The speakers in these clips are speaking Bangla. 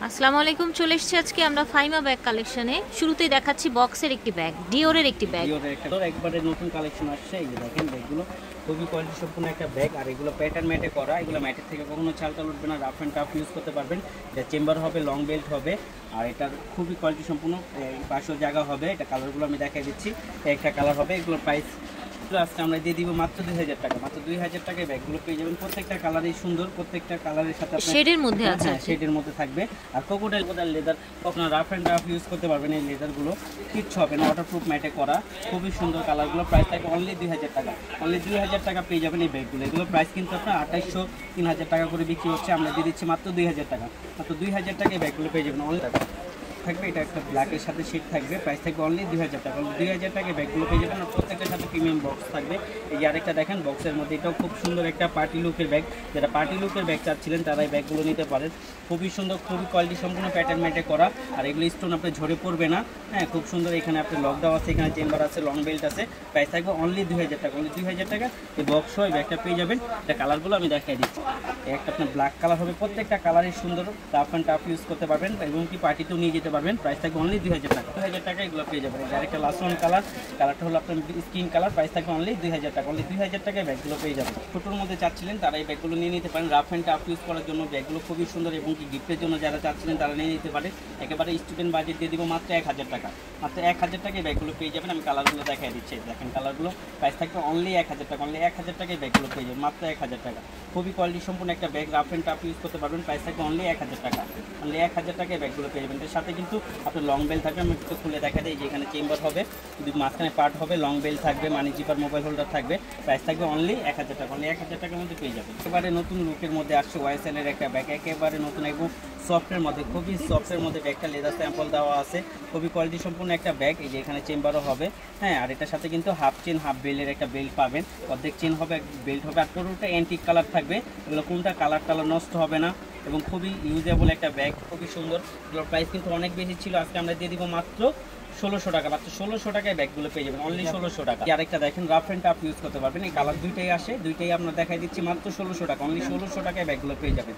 আসসালামু আলাইকুম, চলে এসেছি আজকে আমরা ফাইমা ব্যাগ কালেকশনে। শুরুতেই দেখাচ্ছি বক্সের একটি ব্যাগ, ডিওরের একটি ব্যাগ। ডিওরের একটা একবারে নতুন কালেকশন আসছে। এই যে দেখেন ব্যাগগুলো খুবই কোয়ালিটি সম্পূর্ণ একটা ব্যাগ। আর এগুলো প্যাটার্ন ম্যাটে করা, এগুলো ম্যাটের থেকে কখনো চালটাল উঠবে না, রাফ অ্যান্ড টাফ ইউজ করতে পারবেন। এটা চেম্বার হবে, লং বেল্ট হবে, আর এটার খুবই কোয়ালিটি সম্পূর্ণ পাশের জায়গা হবে। এটা কালারগুলো আমি দেখাই দিচ্ছি, একটা কালার হবে। এগুলোর প্রাইস আজকে আমরা দিয়ে দিব মাত্র 2000 টাকা। মাত্র 2000 টাকায় ব্যাগগুলো পেয়ে যাবেন। প্রত্যেকটা কালারই সুন্দর, প্রত্যেকটা কালারের সাথে শেডের মধ্যে আছে, শেডের মধ্যে থাকবে। আর কোকোডাইল লেদার আপনারা রাফ অ্যান্ড টাফ ইউজ করতে পারবেন। এই লেদারগুলো কিচ্ছু হবে না, ওয়াটারপ্রুফ ম্যাটে করা, খুবই সুন্দর কালারগুলো। প্রাইস থাকবে অনলি 2000 টাকা। অনলি 2000 টাকা পেয়ে যাবেন এই ব্যাগগুলো। এগুলো প্রাইস কিন্তু আপনার 2800 3000 টাকা করে বিক্রি হচ্ছে, আমরা দিয়ে দিচ্ছি মাত্র 2000 টাকা। মাত্র 2000 টাকায় ব্যাগগুলো পেয়ে যাবেন। অনলি টাকা থাকবে, এটা একটা ব্ল্যাকের সাথে শেড থাকবে। প্রাইস থাকবে অনলি 2000 টাকা। 2000 টাকায় ব্যাগগুলো পেয়ে যাবেন। আর প্রত্যেকটার সাথে প্রিমিয়াম বক্স থাকবে। এই যে আরেকটা দেখেন বক্সের মধ্যে, এটাও খুব সুন্দর একটা পার্টি লুকের ব্যাগ। যারা পার্টি লুকের ব্যাগ চাচ্ছিলেন তারা এই ব্যাগগুলো নিতে পারেন। খুবই সুন্দর, খুবই কোয়ালিটি সম্পূর্ণ প্যাটার্ন ম্যাটে করা। আর এগুলো স্টোন আপনার ঝরে পড়বে না। হ্যাঁ, খুব সুন্দর। এখানে আপনার লকডাউন আছে, এখানে চেম্বার আছে, লং বেল্ট আছে। প্রাইস থাকবে অনলি 2000 টাকা। অনলি 2000 টাকা এই বক্স হয় ব্যাগটা পেয়ে যাবেন। এটা কালারগুলো আমি দেখাই দিচ্ছি। একটা আপনার ব্ল্যাক কালার হবে, প্রত্যেকটা কালারই সুন্দর, টাফ অ্যান্ড টাফ ইউজ করতে পারবেন এবং কি পার্টিতেও নিয়ে যেতে পারবেন। প্রাইস থাকবে অনলি 2000 টাকা। 2000 টাকা এগুলো পেয়ে যাবেন। আর একটা লাস্ট ওয়ান কালারটা হলো আপনার স্কিন কালার। প্রাইস থাকবে অনলি 2000 টাকা। অনলি 2000 টাকায় ব্যাগগুলো পেয়ে যাবেন। ছোটোর মধ্যে চাচ্ছিলেন তারা এই ব্যাগগুলো নিয়ে নিতে পারেন। রাফ অ্যান্ড টাফ ইউজ করার জন্য ব্যাগগুলো খুবই সুন্দর এবং কি গিফটের জন্য যারা চাচ্ছিলেন তারা নিয়ে নিতে পারেন। একেবারে স্টুডেন্ট বাজেট দিয়ে দিব মাত্র 1000 টাকা। মাত্র 1000 টাকায় ব্যাগগুলো পেয়ে যাবেন। আমি কালারগুলো দেখাই দিচ্ছি, দেখেন কালারগুলো। প্রাইস থাকবে অনলি 1000 টাকা। অনলি 1000 টাকায় ব্যাগগুলো পেয়ে যাবেন মাত্র 1000 টাকা। খুবই কোয়ালিটি সম্পূর্ণ একটা bag, rough and tough use করতে পারবেন। প্রাইস থাকবে অনলি 1000 টাকা। অনলি 1000 টাকায় ব্যাগগুলো পেয়ে যাবেন। এর সাথে কিন্তু আপনার লং বেল থাকবে। আমি একটু খুলে দেখা দেয়, যেখানে চেম্বার হবে, মাঝখানে পার্ট হবে, লং বেল থাকবে, মানি জিপার, মোবাইল হোল্ডার থাকবে। প্রাইস থাকবে অনলি 1000 টাকা। অনলি 1000 টাকার মধ্যে পেয়ে যাবেন। একেবারে নতুন লুকের মধ্যে আসছে ওয়াইএসএল-এর একটা ব্যাগ, একেবারে নতুন এবং সফটের মধ্যে, খুবই সফটের মধ্যে ব্যাগটা। লেদার স্যাম্পল দেওয়া আছে, খুবই কোয়ালিটি সম্পূর্ণ একটা ব্যাগ। এই যে এখানে চেম্বারও হবে। হ্যাঁ, আর এটার সাথে কিন্তু হাফ চেন হাফ বেল্টের একটা বেল্ট পাবেন। অর্ধেক চেন হবে, বেল্ট হবে। আর পুরোটা অ্যান্টিক কালার থাকবে। এগুলো কোনটা কালার নষ্ট হবে না এবং খুবই ইউজেবল একটা ব্যাগ, খুবই সুন্দর। এগুলোর প্রাইস কিন্তু অনেক বেশি ছিল, আজকে আমরা দিয়ে দিব মাত্র 1600 টাকা। মাত্র 1600 টাকায় ব্যাগগুলো পেয়ে যাবেন। অনলি 1600 টাকা। আরেকটা দেখেন, রাফ অ্যান্ড টাফ ইউজ করতে পারবেন। এই কালার দুইটাই আসে, দুইটাই আমরা দেখাই দিচ্ছি মাত্র 1600 টাকা। অনলি 1600 টাকায় ব্যাগগুলো পেয়ে যাবেন।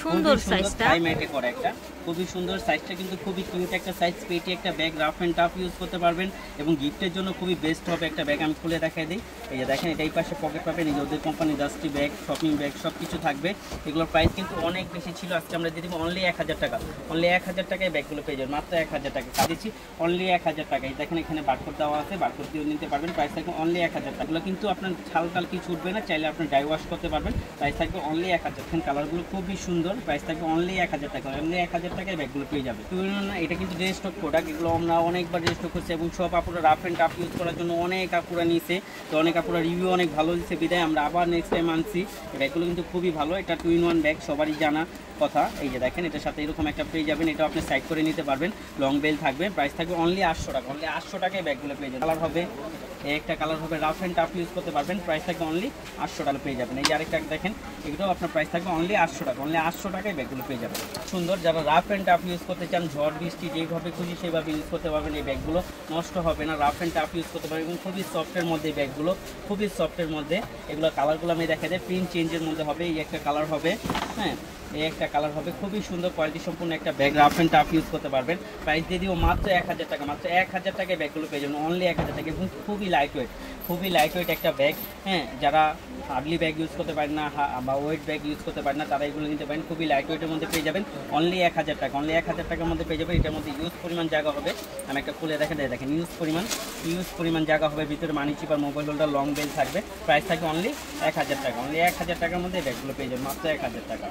সুন্দর সাইজটা, টাই ম্যাটে করা একটা খুবই সুন্দর সাইজটা, কিন্তু খুবই কিউট একটা সাইজ, পেটি একটা bag, rough and tough use করতে পারবেন এবং গিফটের জন্য খুবই বেস্ট হবে একটা ব্যাগ। আমি খুলে দেখাই দিই। এই যে দেখেন, এটা এই পাশে পকেট পাবেন। এই যে ওদের company dusty bag, shopping bag সব কিছু থাকবে। এগুলোর প্রাইস কিন্তু অনেক বেশি ছিল, আজকে আমরা দিয়ে দিব অনলি 1000 টাকা। অনলি 1000 টাকায় ব্যাগগুলো পেয়ে যাবেন। মাত্র 1000 টাকা দিচ্ছি, অনলি 1000 টাকা। এই দেখেন এখানে বারকোড দেওয়া আছে, বারকোড দিয়ে নিতে পারবেন। প্রাইস থাকবে অনলি 1000 টাকা। এগুলো কিন্তু আপনার ছাল কিছু উঠবে না, চাইলে আপনি ড্রাই ওয়াশ করতে পারবেন। প্রাইস থাকবে অনলি 1000। দেখেন কালারগুলো খুবই সুন্দর। প্রাইস থাকবে অনলি 1000 টাকা। অনলি 1000 টাকায় ব্যাগগুলো পেয়ে যাবে। এটা কিন্তু রেস্টক প্রোডাক্ট, এগুলো আমরা অনেকবার রেস্টক করছি এবং সব আপুরা রাফ অ্যান্ড টাফ ইউজ করার জন্য অনেক আপুরা নিয়েছে। তো অনেক আপুরা রিভিউ অনেক ভালো দিচ্ছে, বিদায় আমরা আবার নেক্সট টাইম আনছি। ব্যাগগুলো কিন্তু খুবই ভালো। এটা 2-in-1 ব্যাগ, সবারই জানা কথা। এই যে দেখেন, এটার সাথে এরকম একটা পেয়ে যাবেন। এটা আপনি সাইড করে নিতে পারবেন, লং বেল থাকবে। প্রাইস থাকবে অনলি 800 টাকা। অনলি 800 টাকায় ব্যাগগুলো পেয়ে যাবেন। কালার হবে, একটা কালার হবে, রাফ অ্যান্ড টাফ ইউজ করতে পারবেন। প্রাইস থাকবে অনলি 800 টাকা পেয়ে যাবেন। এই যে আরেকটা দেখেন, এগুলোও আপনার প্রাইস থাকবে অনলি 800 টাকা। অনলি 800 টাকায় ব্যাগগুলো পেয়ে যাবেন। সুন্দর, যারা রাফ অ্যান্ড টাফ ইউজ করতে চান, ঝড় বৃষ্টি যেভাবে খুশি সেভাবে ইউজ করতে পারবেন। এই ব্যাগগুলো নষ্ট হবে না, রাফ অ্যান্ড টাফ ইউজ করতে পারবেন এবং খুবই সফটের মধ্যে এই ব্যাগগুলো, খুবই সফটের মধ্যে। এগুলো কালারগুলো আমি দেখা যায়, প্রিন্ট চেঞ্জের মধ্যে হবে। এই একটা কালার হবে, হ্যাঁ, এই একটা কালার হবে। খুবই সুন্দর কোয়ালিটি সম্পূর্ণ একটা bag, rough and tough use করতে পারবেন। প্রাইস দিয়ে দিব মাত্র 1000 টাকা। মাত্র 1000 টাকায় ব্যাগগুলো পেয়ে যাবেন। অনলি 1000 টাকা এবং খুবই লাইট ওয়েট, খুবই লাইট ওয়েট একটা ব্যাগ। হ্যাঁ, যারা হার্ডলি ব্যাগ ইউজ করতে পারেন না বা ওয়েট ব্যাগ ইউজ করতে পারেন না, তারা এগুলো নিতে পারেন। খুবই লাইট ওয়েটের মধ্যে পেয়ে যাবেন। অনলি 1000 টাকা। অনলি 1000 টাকার মধ্যে পেয়ে যাবেন। এটার মধ্যে ইউজ পরিমাণ জায়গা হবে। আমি একটা খুলে দেখা যায়, দেখেন ইউজ পরিমাণ জায়গা হবে। ভিতরে মানি চিপার, মোবাইল হোল্ডার, লং বেল থাকবে। প্রাইস থাকবে অনলি 1000 টাকা। অনলি 1000 টাকার মধ্যে ব্যাগগুলো পেয়ে যাবেন মাত্র 1000 টাকা।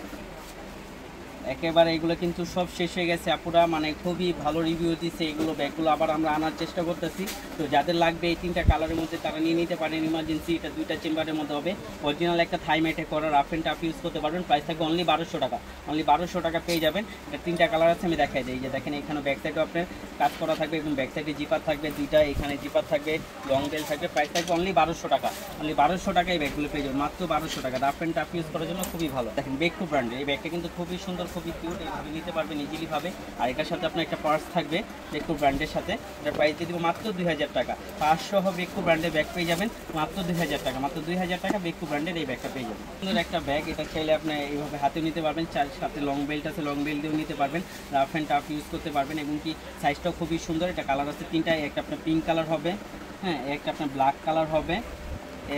একেবারে এগুলো কিন্তু সব শেষ হয়ে গেছে আপুরা, মানে খুবই ভালো রিভিউ দিচ্ছে। এগুলো ব্যাগগুলো আবার আমরা আনার চেষ্টা করতেছি। তো যাদের লাগবে এই 3টা কালারের মধ্যে তারা নিয়ে নিতে পারেন ইমার্জেন্সি। এটা 2টা চেম্বারের মধ্যে হবে। অরিজিনাল একটা থাই ম্যাটে করা, রাফ অ্যান্ড টাফ ইউজ করতে পারবেন। প্রাইস থাকবে অনলি 1200 টাকা। অনলি 1200 টাকা পেয়ে যাবেন। এটা 3টা কালার আছে, আমি দেখাই দিই। যে দেখেন, এখানে ব্যাক সাইডে আপনার কাজ করা থাকবে এবং ব্যাক সাইডে জিপার থাকবে 2টা, এখানে জিপার থাকবে, লং বেল থাকবে। প্রাইস থাকবে অনলি 1200 টাকা। অনলি 1200 টাকায় ব্যাগগুলো পেয়ে যাবেন মাত্র 1200 টাকা। রাফ অ্যান্ড টাফ ইউজ করার জন্য খুবই ভালো। দেখেন বেকটু ব্র্যান্ডের এই ব্যাগটা কিন্তু খুবই সুন্দর খুবই কিউট, এইভাবে নিতে পারবেন ইজিলি ভাবে। আর এটার সাথে আপনার একটা পার্স থাকবে বেকু ব্র্যান্ডের সাথে, এটার প্রাইস দিয়ে দিব মাত্র 2000 টাকা। পার্স সহ বেকু ব্র্যান্ডের ব্যাগ পেয়ে যাবেন মাত্র 2000 টাকা। মাত্র 2000 টাকা বেকু ব্র্যান্ডের এই ব্যাগটা পেয়ে যাবেন। সুন্দর একটা ব্যাগ, এটা চাইলে আপনি এইভাবে হাতেও নিতে পারবেন, চার সাথে লং বেল্ট আছে, লং বেল্ট দিয়েও নিতে পারবেন, রাফ অ্যান্ড টাফ ইউজ করতে পারবেন। এবং কি সাইজটাও খুবই সুন্দর। এটা কালার আছে তিনটায়, একটা আপনার পিঙ্ক কালার হবে, হ্যাঁ একটা আপনার ব্ল্যাক কালার হবে,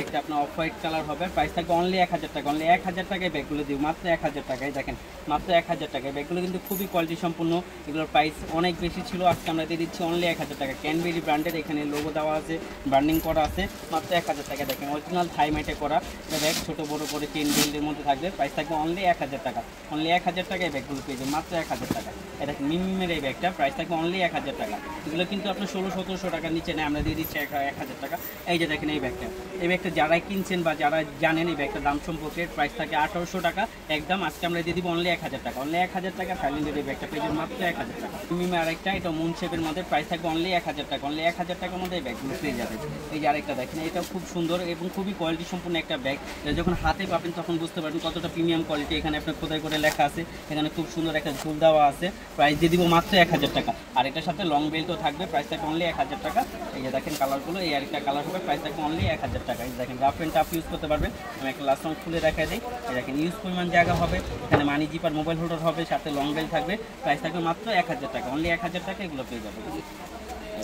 একটা আপনার অফ হোয়াইট কালার হবে। প্রাইস থাকবে অনলি 1000 টাকা। অনলি 1000 টাকায় ব্যাগগুলো দিব মাত্র 1000 টাকায়। দেখেন মাত্র 1000 টাকায় ব্যাগগুলো কিন্তু খুবই কোয়ালিটি সম্পূর্ণ। এগুলোর প্রাইস অনেক বেশি ছিল, আজকে আমরা দিয়ে দিচ্ছি অনলি 1000 টাকা। ক্যানবেরি ব্র্যান্ডের, এখানে লোগো দেওয়া আছে, ব্র্যান্ডিং করা আছে, মাত্র 1000 টাকা। দেখেন অরিজিনাল থাই ম্যাটে করা ব্যাগ, ছোটো বড়ো করে চেন বেল্টের মধ্যে থাকবে। প্রাইস থাকবে অনলি 1000 টাকা। অনলি 1000 টাকায় ব্যাগগুলো পেয়ে যাবেন মাত্র 1000 টাকা। এটা মিমিমের এই ব্যাগটা প্রাইস থাকবে অনলি 1000 টাকা। এগুলো কিন্তু আপনার 1600-1700 টাকার নিচে নেই, আমরা দিয়ে দিচ্ছি 1000 টাকা। এই যে দেখেন এই ব্যাগটা, এই ব্যাগটা যারাই কিনছেন বা যারা জানেন এই ব্যাগটার দাম সম্পর্কে, প্রাইস থাকে 1800 টাকা একদম। আজকে আমরা দিয়ে দিব অনলি 1000 টাকা। অনলি 1000 টাকা থাইল্যান্ডের এই ব্যাগটা পেয়ে যাবেন মাত্র 1000 টাকা। মিমিমে আরেকটা, এটা মুন শেপের মধ্যে, প্রাইস থাকবে অনলি 1000 টাকা। অনলি 1000 টাকার মধ্যে এই ব্যাগগুলো পেয়ে যাবেন। এই যে আরেকটা দেখেন, এটাও খুব সুন্দর এবং খুবই কোয়ালিটি সম্পূর্ণ একটা ব্যাগ। যখন হাতে পাবেন তখন বুঝতে পারবেন কতটা প্রিমিয়াম কোয়ালিটি। এখানে আপনার খোদাই করে লেখা আছে, এখানে খুব সুন্দর একটা ঝুল দেওয়া আছে। প্রাইস দিয়ে দিব মাত্র 1000 টাকা। আর এটার সাথে লং বেল্টও থাকবে, প্রাইস থাকবে অনলি 1000 টাকা। এই যে দেখেন কালারগুলো, এই আরেকটা কালার হবে, প্রাইস থাকবে অনলি 1000 টাকা। এই দেখেন রাফ অ্যান্ড টাফ ইউজ করতে পারবেন। আমি একটা লাস্ট রং খুলে দেখাই দিই। এই দেখেন ইউজ পরিমাণ জায়গা হবে, এখানে মানি জিপার মোবাইল হোল্ডার হবে, সাথে লং বেল্ট থাকবে। প্রাইস থাকবে মাত্র 1000 টাকা। অনলি 1000 টাকা এগুলো পেয়ে যাবে।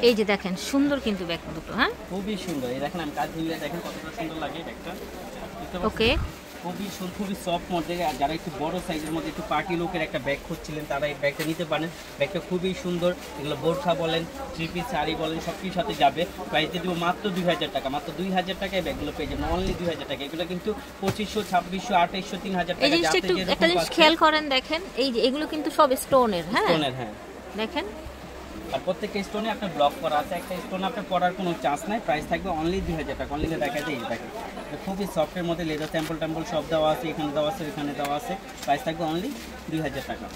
এই যে দেখেন সুন্দর কিন্তু ব্যাগ দুটো, হ্যাঁ খুবই সুন্দর। এই দেখেন আমি কাজ মিলিয়ে দেখেন কতটা সুন্দর লাগে ব্যাগটা। ওকে, খুবই সুন্দর, খুবই সফট মধ্যে। আর যারা একটু বড় সাইজের মধ্যে একটু পার্টি লুকের একটা ব্যাগ খুঁজছিলেন তারা এই ব্যাগটা নিতে পারেন। ব্যাগটা খুবই সুন্দর। এগুলো বোরখা বলেন, থ্রি পিস শাড়ি বলেন, সব কিছুর সাথে যাবে। প্রাইস দিয়ে দেবো মাত্র 2000 টাকা। মাত্র 2000 টাকায় ব্যাগগুলো পেয়ে যাবেন অনলি 2000 টাকা। এগুলো কিন্তু 2500, 2600, 2800, 3000 টাকা। এই জিনিসটা একটু একটা জিনিস খেয়াল করেন, দেখেন এই যে এগুলো কিন্তু সব স্টোনের, হ্যাঁ স্টোনের, হ্যাঁ দেখেন। আর প্রত্যেকটা স্টোনে আপনার ব্লক করা আছে, একটা স্টোনে আপনার পড়ার কোনো চান্স নাই। প্রাইস থাকবে অনলি 2000 টাকা। অনলি দেখা যায় এই দেখেন খুবই সফটের মধ্যে, লেদার টেম্পল সব দেওয়া আছে, এখানে দেওয়া আছে, এখানে দেওয়া আছে। প্রাইস থাকবে অনলি 2000 টাকা।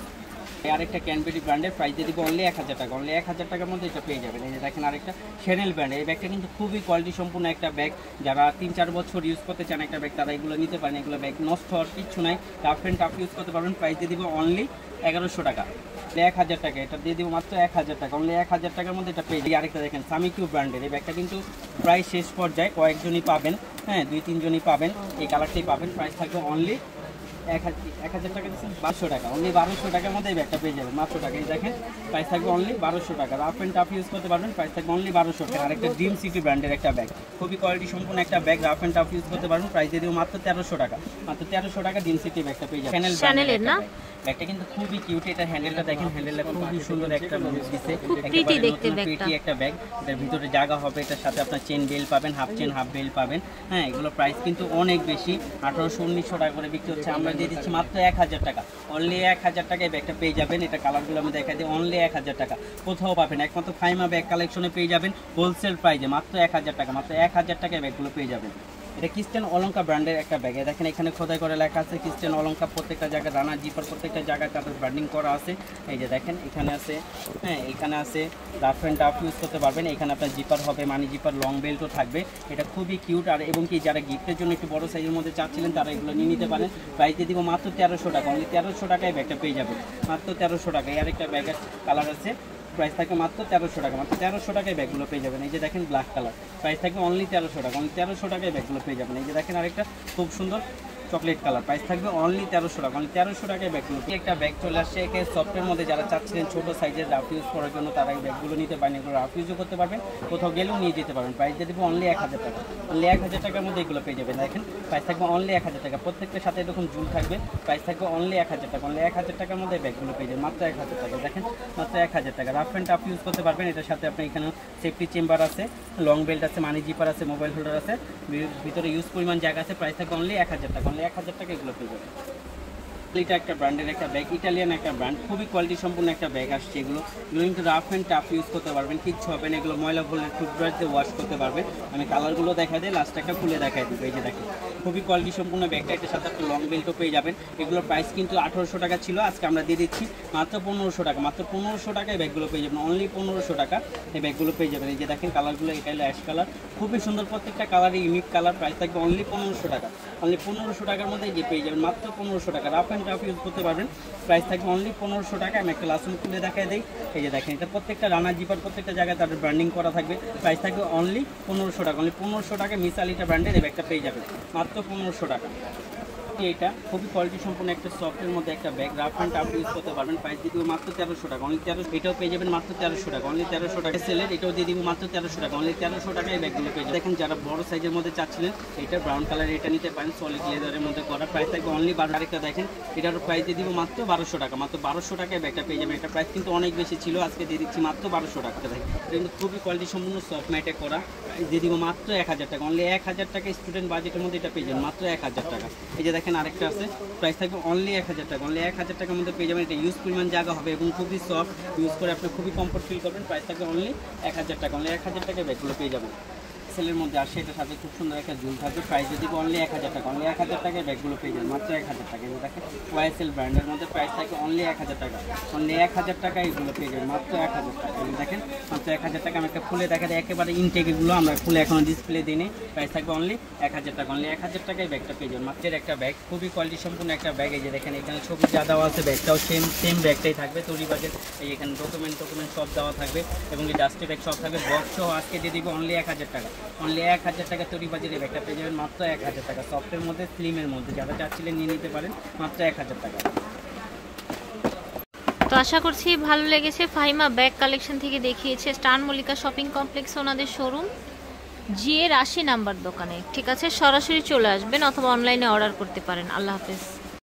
আরেকটা ক্যানবেরি ব্র্যান্ডের, প্রাইস দিয়ে দিব অনলি 1000 টাকা। অনলি 1000 টাকার মধ্যে এটা পেয়ে যাবেন। এই যে দেখেন আরেকটা শ্যানেল ব্র্যান্ডের, এই ব্যাগটা কিন্তু খুবই কোয়ালিটি সম্পূর্ণ একটা ব্যাগ। যারা 3-4 বছর ইউজ করতে চান একটা ব্যাগ, তারা এগুলো নিতে পারেন। এগুলো ব্যাগ নষ্ট হওয়ার কিচ্ছু নাই, টাফ অ্যান্ড টাফ ইউজ করতে পারবেন। প্রাইস দিয়ে দিব অনলি 1100 টাকা। 1000 টাকা, এটা দিয়ে দিব মাত্র 1000 টাকা। অনলি 1000 টাকার মধ্যে এটা পেয়ে যাবে। আরেকটা দেখেন সামিকিউ ব্র্যান্ডের, এই ব্যাগটা কিন্তু প্রায় শেষ পর্যায়ে, কয়েকজনই পাবেন, হ্যাঁ 2-3 জনই পাবেন এই কালারটাই পাবেন। প্রাইস থাকবে অনলি 1000 টাকা দিচ্ছেন 1200 টাকা। অনলি 1200 টাকার মধ্যে এই ব্যাগটা পেয়ে যাবেন মাত্র টাকা। এই দেখেন প্রাইস থাকবে অনলি 1200 টাকা। রাফ অ্যান্ড টাফ ইউজ করতে পারবেন। প্রাইস থাকবে অনলি 1200 টাকা। আরেকটা ড্রিম সিটি ব্র্যান্ডের একটা ব্যাগ, খুবই কোয়ালিটি সম্পূর্ণ একটা bag, rough and tough use করতে পারবেন। প্রাইস দিয়ে দেবো মাত্র 1300 টাকা। মাত্র 1300 টাকা ড্রিম সিটি ব্যাগটা পেয়ে যাবেন। চ্যানেলের না ব্যাগটা কিন্তু খুবই কিউট। এটা হ্যান্ডেলটা দেখেন, হ্যান্ডেলটা খুবই সুন্দর একটা দিছে, প্রিটি দেখতে ব্যাগটা। প্রিটি একটা ব্যাগ, এটার ভিতরে জায়গা হবে, এটার সাথে আপনার চেন বেল্ট পাবেন, হাফ চেন হাফ বেল্ট পাবেন। হ্যাঁ এগুলো প্রাইস কিন্তু অনেক বেশি, 1800-1900 টাকা করে বিক্রি হচ্ছে। আমরা দিয়ে দিচ্ছি মাত্র 1000 টাকা। অনলি 1000 টাকায় ব্যাগটা পেয়ে যাবেন। এটা কালারগুলো আমি দেখাই দিই। অনলি 1000 টাকা, কোথাও পাবেন, একমাত্র ফাইমা ব্যাগ কালেকশনে পেয়ে যাবেন হোলসেল প্রাইসে মাত্র 1000 টাকা। মাত্র 1000 টাকায় ব্যাগগুলো পেয়ে যাবেন। এটা ক্রিস্টিয়ান অলঙ্কার ব্র্যান্ডের একটা ব্যাগ। দেখেন এখানে খোদাই করে লেখা আছে ক্রিস্টিয়ান অলঙ্কার, প্রত্যেকটা জায়গায় রানার জিপার, প্রত্যেকটা জায়গায় তাদের ব্র্যান্ডিং করা আছে। এই যে দেখেন এখানে আছে, হ্যাঁ এখানে আছে, রাফ অ্যান্ড টাফ ইউজ করতে পারবেন। এখানে আপনার জিপার হবে, মানি জিপার, লং বেল্টও থাকবে। এটা খুবই কিউট। আর এবং কি যারা গিফটের জন্য একটু বড় সাইজের মধ্যে চাচ্ছিলেন তারা এগুলো নিয়ে নিতে পারেন। প্রাইস দিয়ে দিব মাত্র 1300 টাকা। অনলি 1300 টাকায় ব্যাগটা পেয়ে যাবেন মাত্র 1300 টাকা। আর একটা ব্যাগের কালার আছে, প্রাইস থাকবে মাত্র 1300 টাকা। মাত্র 1300 টাকায় ব্যাগগুলো পেয়ে যাবেন। এই যে দেখেন ব্ল্যাক কালার, প্রাইস থাকবে অনলি 1300 টাকা। অনলি 1300 টাকায় ব্যাগগুলো পেয়ে যাবেন। এই যে দেখেন আরেকটা খুব সুন্দর চকলেট কালার, প্রাইস থাকবে অনলি 1300 টাকা। অনলি 1300 টাকায় ব্যাগগুলো। একটা ব্যাগ চলে আসছে একে সফটের মধ্যে, যারা চাচ্ছিলেন ছোটো সাইজের রাফ ইউজ করার জন্য তারা এই ব্যাগগুলো নিতে পারেন। এগুলো রাফ ইউজও করতে পারবেন, কোথাও গেলেও নিয়ে যেতে পারবেন। প্রাইস দিয়ে দেবো অনলি 1000 টাকা। অনলি 1000 টাকার মধ্যে এগুলো পেয়ে যাবেন। দেখেন প্রাইস থাকবে অনলি 1000 টাকা। প্রত্যেকটার সাথে এরকম জুল থাকবে। প্রাইস থাকবে অনলি 1000 টাকা। অনলি 1000 টাকার মধ্যে ব্যাগগুলো পেয়ে যাবেন মাত্র 1000 টাকা। দেখেন মাত্র 1000 টাকা। রাফ অ্যান্ড টাফ ইউজ করতে পারবেন। এটার সাথে আপনি এখানে সেফটি চেম্বার আছে, লং বেল্ট আছে, মানি জিপার আছে, মোবাইল হোল্ডার আছে, ভিতরে ইউজ পরিমাণ জায়গা আছে। প্রাইস থাকবে অনলি 1000 টাকা। অনলি 1000 টাকা এগুলো পেয়ে যাবেন। এটা একটা ব্র্যান্ডের একটা ব্যাগ, ইটালিয়ান একটা ব্র্যান্ড, খুবই কোয়ালিটি সম্পূর্ণ একটা ব্যাগ আসছে। এগুলো কিন্তু রাফ অ্যান্ড টাফ ইউজ করতে পারবেন, কিচ্ছু হবে না। এগুলো ময়লা ভুলের টুথব্রাশ দিয়ে ওয়াশ করতে পারবেন। আমি কালারগুলো দেখা দিই, লাস্ট একটা খুলে দেখাই দিব। এই যে দেখেন খুবই কোয়ালিটি সম্পূর্ণ ব্যাগটা, এটার সাথে একটা লং বেল্টও পেয়ে যাবেন। এগুলোর প্রাইস কিন্তু 1800 টাকা ছিল, আজকে আমরা দিয়ে দিচ্ছি মাত্র 1500 টাকা। মাত্র 1500 টাকায় ব্যাগগুলো পেয়ে যাবেন। অনলি 1500 টাকা এই ব্যাগগুলো পেয়ে যাবেন। এই যে দেখেন কালারগুলো, এটা হলো অ্যাশ কালার, খুবই সুন্দর, প্রত্যেকটা কালারই ইউনিক কালার। প্রাইস থাকবে অনলি 1500 টাকা। অনলি 1500 টাকার মধ্যে যে পেয়ে যাবেন, মাত্র 1500 টাকা। রাফ অ্যান্ড টাফ ইউজ করতে পারবেন, প্রাইস থাকবে অনলি 1500 টাকা। আমি একটা লাস্ট খুলে দেখাই দিই, এই যে দেখেন এটা প্রত্যেকটা রানার জিপার প্রত্যেকটা জায়গায় তাদের ব্র্যান্ডিং করা থাকবে। প্রাইস থাকবে অনলি 1500 টাকা। অনলি 1500 টাকা মিস আলিটা ব্র্যান্ডের এই ব্যাগটা পেয়ে যাবেন মাত্র 1500 টাকা। এটা খুবই কোয়ালিটি সম্পন্ন একটা সফটের মধ্যে একটা bag, rough and tough use করতে পারবেন। প্রাইস দিয়ে দিব মাত্র 1300 টাকা, অনলি 1300। এটাও পেয়ে যাবেন মাত্র 1300 টাকা, অনলি 1300 টাকা। সেলের এটাও দিয়ে দিব মাত্র 1300 টাকা, অনলি 1300 টাকায় এই ব্যাগগুলো পেয়ে যাবেন। দেখেন যারা বড় সাইজের মধ্যে চাচ্ছিলেন এটা ব্রাউন কালার, এটা নিতে পারেন সলিড লেদারের মধ্যে করা। প্রাইস থাকবে অনলি 12। আরেকটা দেখেন এটারও প্রাইস দিয়ে দিব মাত্র 1200 টাকা, মাত্র 1200 টাকায় ব্যাগটা পেয়ে যাবেন। এটা প্রাইস কিন্তু অনেক বেশি ছিল, আজকে দিয়ে দিচ্ছি মাত্র 1200 টাকা। দেখেন এটা কিন্তু খুবই কোয়ালিটি সম্পন্ন সফট ম্যাটে করা। দিয়ে দিব মাত্র 1000 টাকা, অনলি 1000 টাকা। স্টুডেন্ট বাজেটের মধ্যে এটা পেয়ে যাবেন মাত্র 1000 টাকা। এই যে দেখেন আরেকটা আছে, প্রাইস থাকবে অনলি 1000 টাকা, অনলি 1000 টাকার মধ্যে পেয়ে যাবেন। এটা ইউজ পরিমাণ জায়গা হবে এবং খুবই সফট, ইউজ করে আপনি খুবই কমফর্ট ফিল করবেন। প্রাইস থাকবে অনলি 1000 টাকা, অনলি 1000 টাকায় ব্যাগগুলো পেয়ে যাবেন। সেলের মধ্যে আসে, এটার সাথে খুব সুন্দর একটা ঝুল থাকবে। প্রাইস দিয়ে দিব অনলি 1000 টাকা, অনলি 1000 টাকায় ব্যাগগুলো পেয়ে যাবেন মাত্র 1000 টাকা। এই দেখেন ওয়াইএসএল ব্র্যান্ডের মধ্যে প্রাইস থাকবে অনলি 1000 টাকা, অনলি 1000 টাকায় এগুলো পেয়ে যাবেন মাত্র 1000 টাকা। এই দেখেন মাত্র 1000 টাকা। আমি একটা খুলে দেখা যায় একেবারে ইনটেক, এগুলো আমরা খুলে এখনো ডিসপ্লে দিই নি। প্রাইস থাকবে অনলি 1000 টাকা, অনলি 1000 টাকায় ব্যাগটা পেয়ে যাবেন। মাত্রের একটা ব্যাগ, খুবই কোয়ালিটি সম্পূর্ণ একটা ব্যাগ। এই যে দেখেন এখানে ছবি যা দেওয়া আছে ব্যাগটাও সেম ব্যাগটাই থাকবে তৈরি বাজেট। এই এখানে ডকুমেন্ট সব দেওয়া থাকবে এবং এই ডাস্টি ব্যাগ সব থাকবে। বক্স সহ আজকে দিয়ে দিব অনলি 1000 টাকা, অনলি 1000 টাকা তৈরি বাজারে ব্যাগটা পেয়ে যাবেন মাত্র 1000 টাকা। সফটের মধ্যে স্লিমের মধ্যে যারা চাচ্ছিলেন নিয়ে নিতে পারেন মাত্র 1000 টাকা। তো আশা করছি ভালো লেগেছে। ফাহিমা ব্যাগ কালেকশন থেকে দেখিয়েছে স্টার মল্লিকা শপিং কমপ্লেক্স ওনাদের শোরুম, জিএর 80 নাম্বার দোকানে। ঠিক আছে, সরাসরি চলে আসবেন অথবা অনলাইনে অর্ডার করতে পারেন। আল্লাহ হাফেজ।